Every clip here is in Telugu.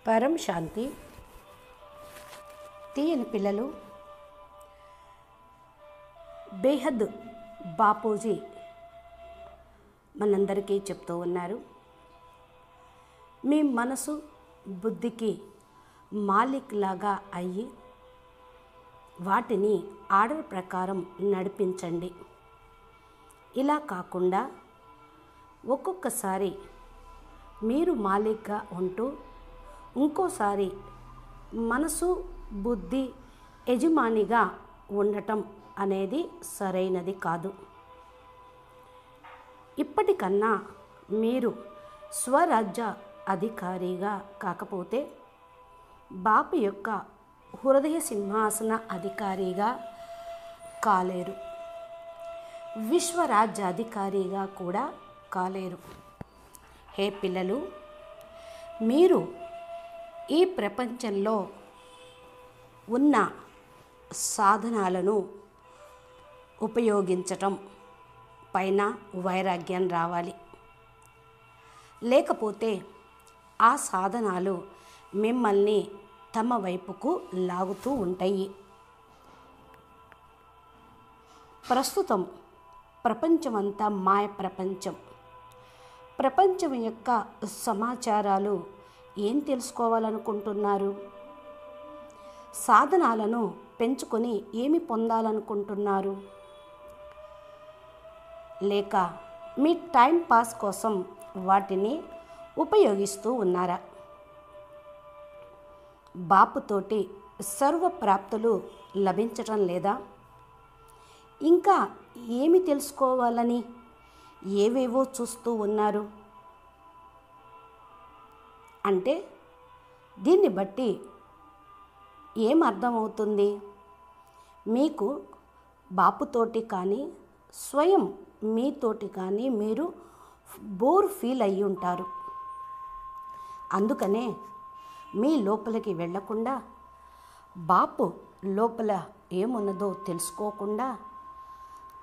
పరం శాంతి. తీయని పిల్లలు, బేహద్ బాపూజీ మనందరికీ చెప్తూ ఉన్నారు, మీ మనసు బుద్ధికి మాలిక్ లాగా అయ్యి వాటిని ఆర్డర్ ప్రకారం నడిపించండి. ఇలా కాకుండా ఒక్కొక్కసారి మీరు మాలిక్గా ఉంటూ ఇంకోసారి మనసు బుద్ధి యజమానిగా ఉండటం అనేది సరైనది కాదు. ఇప్పటికన్నా మీరు స్వరాజ్య అధికారిగా కాకపోతే బాపు యొక్క హృదయ సింహాసన అధికారిగా కాలేరు, విశ్వరాజ్యాధికారిగా కూడా కాలేరు. హే పిల్లలు, మీరు ఈ ప్రపంచంలో ఉన్న సాధనాలను ఉపయోగించటం పైన వైరాగ్యం రావాలి. లేకపోతే ఆ సాధనాలు మిమ్మల్ని తమ వైపుకు లాగుతూ ఉంటాయి. ప్రస్తుతం ప్రపంచమంతా మాయ ప్రపంచం. ప్రపంచం యొక్క సమాచారాలు ఏం తెలుసుకోవాలనుకుంటున్నారు? సాధనాలను పెంచుకొని ఏమి పొందాలనుకుంటున్నారు? లేక మీ టైం పాస్ కోసం వాటిని ఉపయోగిస్తూ ఉన్నారా? బాపుతోటి సర్వ ప్రాప్తులు లభించటం లేదా? ఇంకా ఏమి తెలుసుకోవాలని ఏవేవో చూస్తూ ఉన్నారు? అంటే దీన్ని బట్టి ఏం అర్థమవుతుంది? మీకు బాపుతోటి కానీ స్వయం మీతోటి కానీ మీరు బోర్ ఫీల్ అయ్యి ఉంటారు. అందుకనే మీ లోపలికి వెళ్ళకుండా, బాపు లోపల ఏమున్నదో తెలుసుకోకుండా,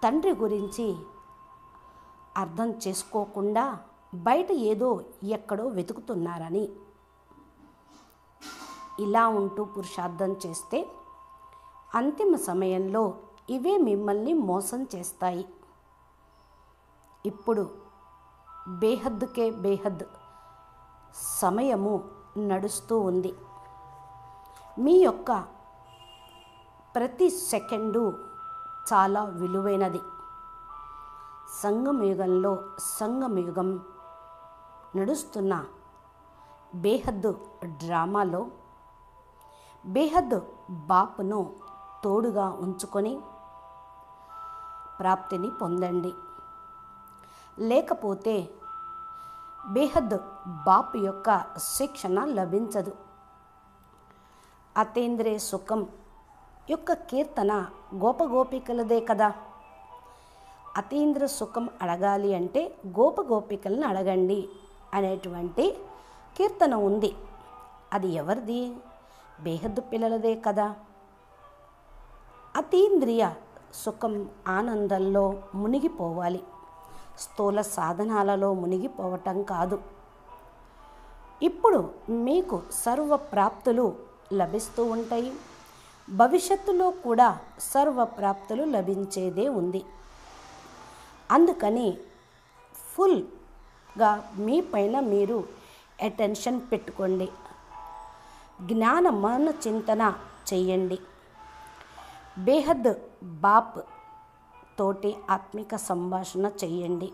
తండ్రి గురించి అర్థం చేసుకోకుండా బయట ఏదో ఎక్కడో వెతుకుతున్నారని ఇలా ఉంటూ పురుషార్థం చేస్తే అంతిమ సమయంలో ఇవే మిమ్మల్ని మోసం చేస్తాయి. ఇప్పుడు బేహద్దుకే బేహద్ సమయము నడుస్తూ ఉంది. మీ యొక్క ప్రతి సెకండు చాలా విలువైనది. సంగమయుగంలో సంగమయుగం నడుస్తున్న బేహద్ డ్రామాలో బేహద్ బాపును తోడుగా ఉంచుకొని ప్రాప్తిని పొందండి. లేకపోతే బేహద్ బాపు యొక్క శిక్షణ లభించదు. అతీంద్రియ సుఖం యొక్క కీర్తన గోపగోపికలదే కదా. అతీంద్రియ సుఖం అడగాలి అంటే గోపగోపికలను అడగండి అనేటువంటి కీర్తన ఉంది. అది ఎవరిది? బేహద్దు పిల్లలదే కదా. అతీంద్రియ సుఖం ఆనందంలో మునిగిపోవాలి, స్థూల సాధనాలలో మునిగిపోవటం కాదు. ఇప్పుడు మీకు సర్వ ప్రాప్తులు లభిస్తూ ఉంటాయి. భవిష్యత్తులో కూడా సర్వ ప్రాప్తులు లభించేదే ఉంది. అందుకని ఫుల్గా మీ పైన మీరు అటెన్షన్ పెట్టుకోండి. జ్ఞాన మన చింతన చెయ్యండి. బేహద్ బాప్ తోటి ఆత్మిక సంభాషణ చెయ్యండి.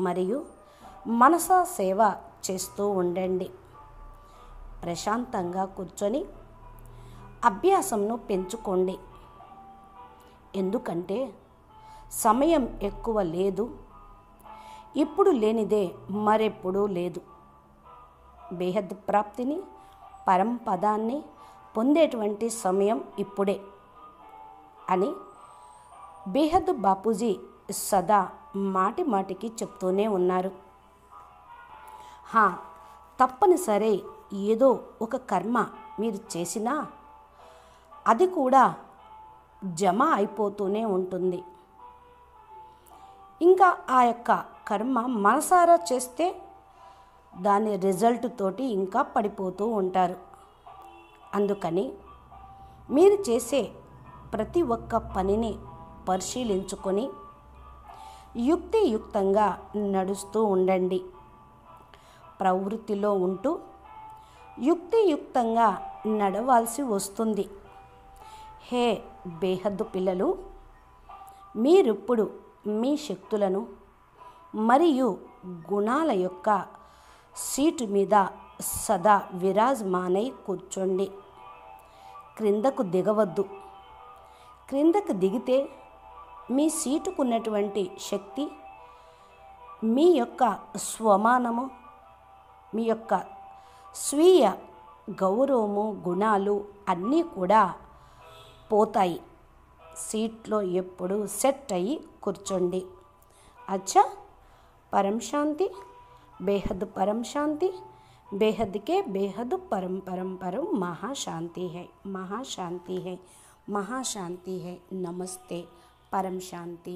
మరియు మనసా సేవ చేస్తూ ఉండండి. ప్రశాంతంగా కూర్చొని అభ్యాసంను పెంచుకోండి. ఎందుకంటే సమయం ఎక్కువ లేదు. ఇప్పుడు లేనిదే మరెప్పుడూ లేదు. బేహద్ ప్రాప్తిని, పరంపదాన్ని పొందేటువంటి సమయం ఇప్పుడే అని బేహద్ బాపూజీ సదా మాటి మాటికి చెప్తూనే ఉన్నారు. తప్పనిసరి ఏదో ఒక కర్మ మీరు చేసినా అది కూడా జమ అయిపోతూనే ఉంటుంది. ఇంకా ఆ యొక్క కర్మ మనసారా చేస్తే దాని రిజల్ట్ తోటి ఇంకా పడిపోతూ ఉంటారు. అందుకని మీరు చేసే ప్రతి ఒక్క పనిని పరిశీలించుకొని యుక్తియుక్తంగా నడుస్తూ ఉండండి. ప్రవృత్తిలో ఉంటూ యుక్తియుక్తంగా నడవాల్సి వస్తుంది. హే బేహద్దు పిల్లలు, మీరిప్పుడు మీ శక్తులను మరియు గుణాల యొక్క సీటు మీద సదా విరాజమానై కూర్చోండి. క్రిందకు దిగవద్దు. క్రిందకు దిగితే మీ సీటుకున్నటువంటి శక్తి, మీ యొక్క స్వమానము, మీ యొక్క స్వీయ గౌరవము, గుణాలు అన్నీ కూడా పోతాయి. సీట్లో ఎప్పుడు సెట్ అయ్యి కూర్చోండి. అచ్చా, పరం శాంతి, బేహద్ పరం శాంతి, बेहद के बेहद परम परम परम महाशांति है, महाशांति है, महाशांति है। नमस्ते, परम शांति।